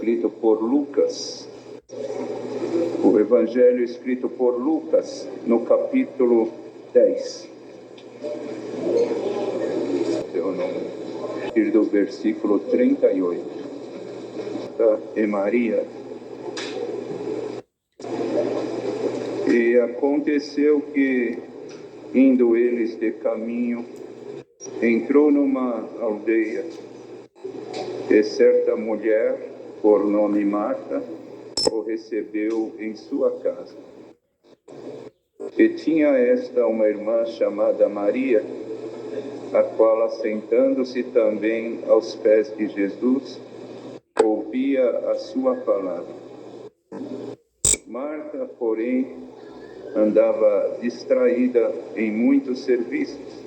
escrito por Lucas. O Evangelho escrito por Lucas, no capítulo 10. Do versículo 38. E Maria. E aconteceu que, indo eles de caminho, entrou numa aldeia, e certa mulher, por nome Marta, o recebeu em sua casa. E tinha esta uma irmã chamada Maria, a qual, assentando-se também aos pés de Jesus, ouvia a sua palavra. Marta, porém, andava distraída em muitos serviços,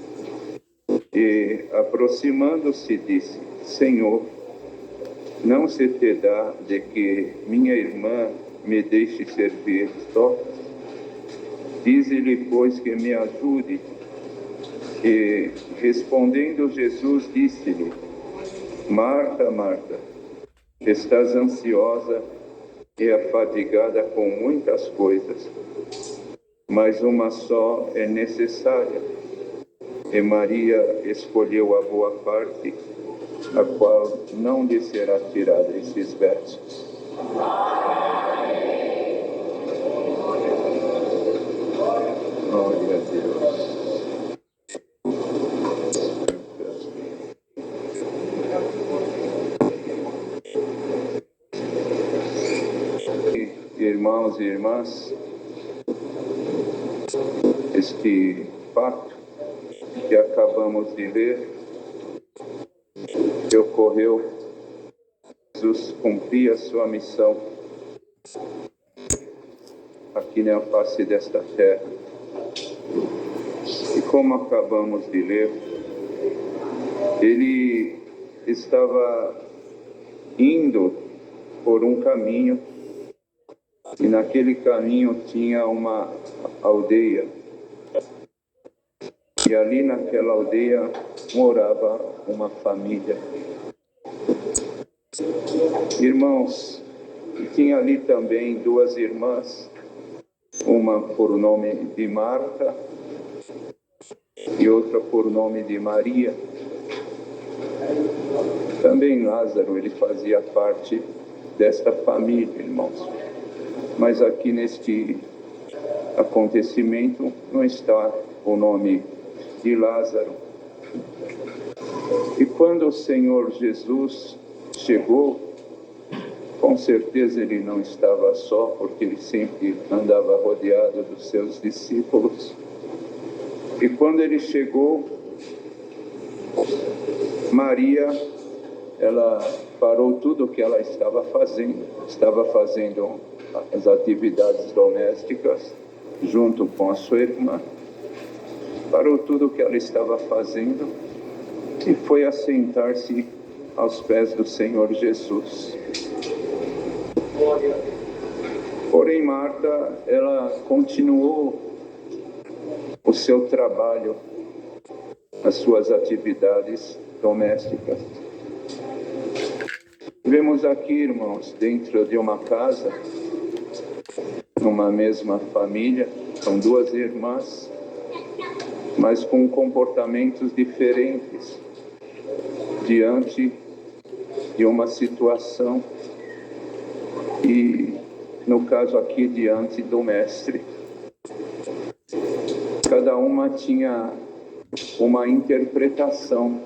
e, aproximando-se, disse: Senhor, não se te dá de que minha irmã me deixe servir só? Dize-lhe, pois, que me ajude. E, respondendo Jesus, disse-lhe: Marta, Marta, estás ansiosa e afadigada com muitas coisas, mas uma só é necessária. E Maria escolheu a boa parte, a qual não lhe será tirada. Esses versos. Glória a Deus. Irmãos e irmãs, este fato que acabamos de ler, que ocorreu, Jesus cumpria a sua missão aqui na face desta terra. E como acabamos de ler, ele estava indo por um caminho, e naquele caminho tinha uma aldeia. E ali naquela aldeia morava uma família. Irmãos, tinha ali também duas irmãs, uma por nome de Marta e outra por nome de Maria. Também Lázaro, ele fazia parte desta família, irmãos. Mas aqui neste acontecimento não está o nome de Lázaro. E quando o Senhor Jesus chegou, com certeza ele não estava só, porque ele sempre andava rodeado dos seus discípulos. E quando ele chegou, Maria, ela parou tudo o que ela estava fazendo as atividades domésticas, junto com a sua irmã, parou tudo o que ela estava fazendo e foi assentar-se aos pés do Senhor Jesus. Porém, Marta, ela continuou o seu trabalho, as suas atividades domésticas. Vemos aqui, irmãos, dentro de uma casa, numa mesma família, são duas irmãs, mas com comportamentos diferentes diante de uma situação, e no caso aqui diante do Mestre. Cada uma tinha uma interpretação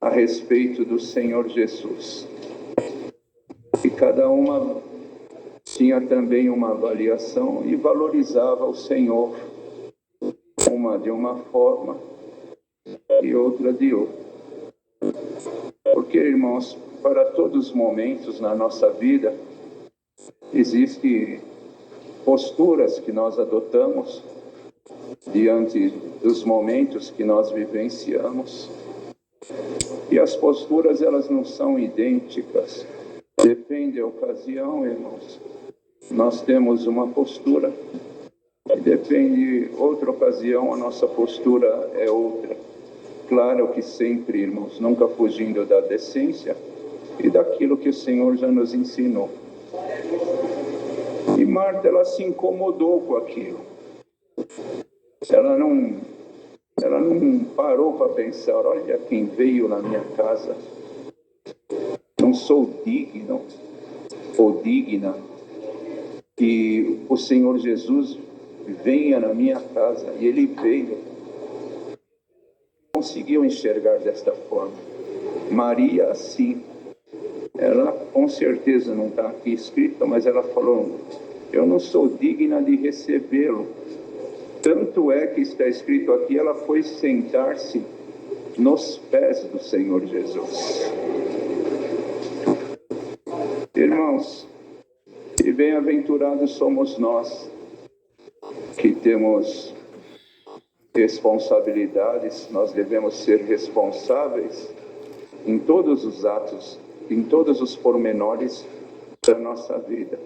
a respeito do Senhor Jesus. E cada uma tinha também uma avaliação e valorizava o Senhor, uma de uma forma e outra de outra. Porque, irmãos, para todos os momentos na nossa vida, existem posturas que nós adotamos diante dos momentos que nós vivenciamos. E as posturas, elas não são idênticas. Depende da ocasião, irmãos. Nós temos uma postura, e depende de outra ocasião, a nossa postura é outra. Claro que sempre, irmãos, nunca fugindo da decência, e daquilo que o Senhor já nos ensinou. E Marta, ela se incomodou com aquilo. Ela não parou para pensar, olha quem veio na minha casa. Não sou digno ou digna que o Senhor Jesus venha na minha casa. E ele veio. Conseguiu enxergar desta forma. Maria, sim. Ela com certeza não está aqui escrita, mas ela falou, eu não sou digna de recebê-lo. Tanto é que está escrito aqui, ela foi sentar-se nos pés do Senhor Jesus. Irmãos, e bem-aventurados somos nós que temos responsabilidades, nós devemos ser responsáveis em todos os atos, em todos os pormenores da nossa vida.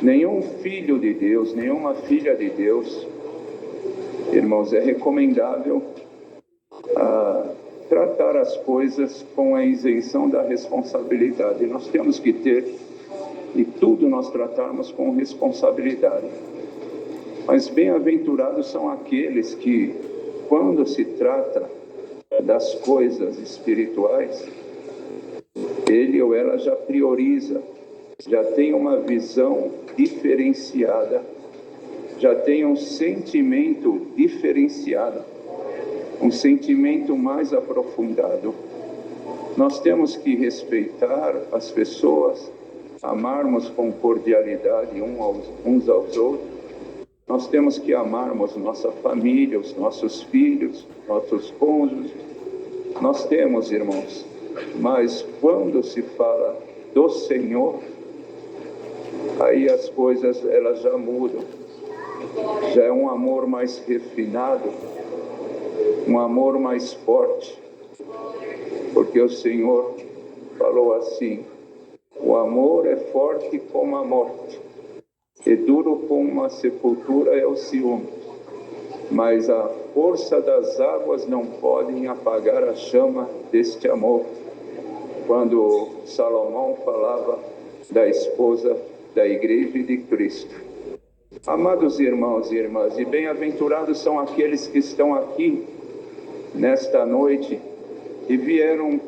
Nenhum filho de Deus, nenhuma filha de Deus, irmãos, é recomendável tratar as coisas com a isenção da responsabilidade. Nós temos que ter, e tudo nós tratarmos com responsabilidade. Mas bem-aventurados são aqueles que, quando se trata das coisas espirituais, ele ou ela já prioriza, já tem uma visão diferenciada, já tem um sentimento diferenciado, um sentimento mais aprofundado. Nós temos que respeitar as pessoas, amarmos com cordialidade uns aos outros. Nós temos que amarmos nossa família, os nossos filhos, nossos cônjuges. Nós temos, irmãos, mas quando se fala do Senhor, aí as coisas elas já mudam. Já é um amor mais refinado, um amor mais forte, porque o Senhor falou assim, o amor é forte como a morte, e duro como a sepultura é o ciúme, mas a força das águas não podem apagar a chama deste amor. Quando Salomão falava da esposa da Igreja de Cristo. Amados irmãos e irmãs, e bem-aventurados são aqueles que estão aqui nesta noite e vieram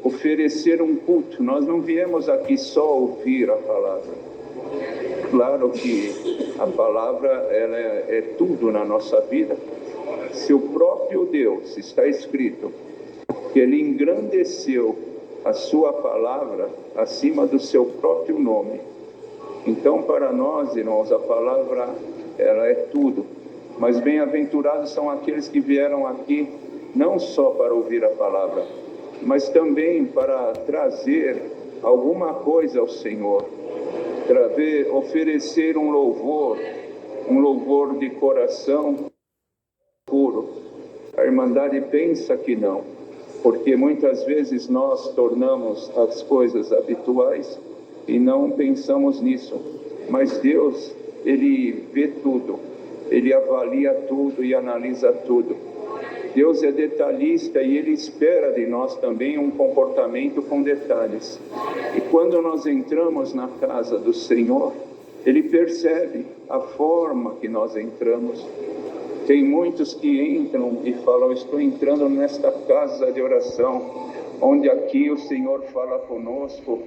oferecer um culto. Nós não viemos aqui só ouvir a palavra. Claro que a palavra ela é tudo na nossa vida. Se o próprio Deus, está escrito, que Ele engrandeceu a sua palavra acima do seu próprio nome. Então, para nós, irmãos, a palavra ela é tudo. Mas bem-aventurados são aqueles que vieram aqui não só para ouvir a palavra, mas também para trazer alguma coisa ao Senhor, oferecer um louvor de coração puro. A Irmandade pensa que não, porque muitas vezes nós tornamos as coisas habituais e não pensamos nisso. Mas Deus, Ele vê tudo, Ele avalia tudo e analisa tudo. Deus é detalhista e Ele espera de nós também um comportamento com detalhes. E quando nós entramos na casa do Senhor, Ele percebe a forma que nós entramos. Tem muitos que entram e falam, estou entrando nesta casa de oração, onde aqui o Senhor fala conosco,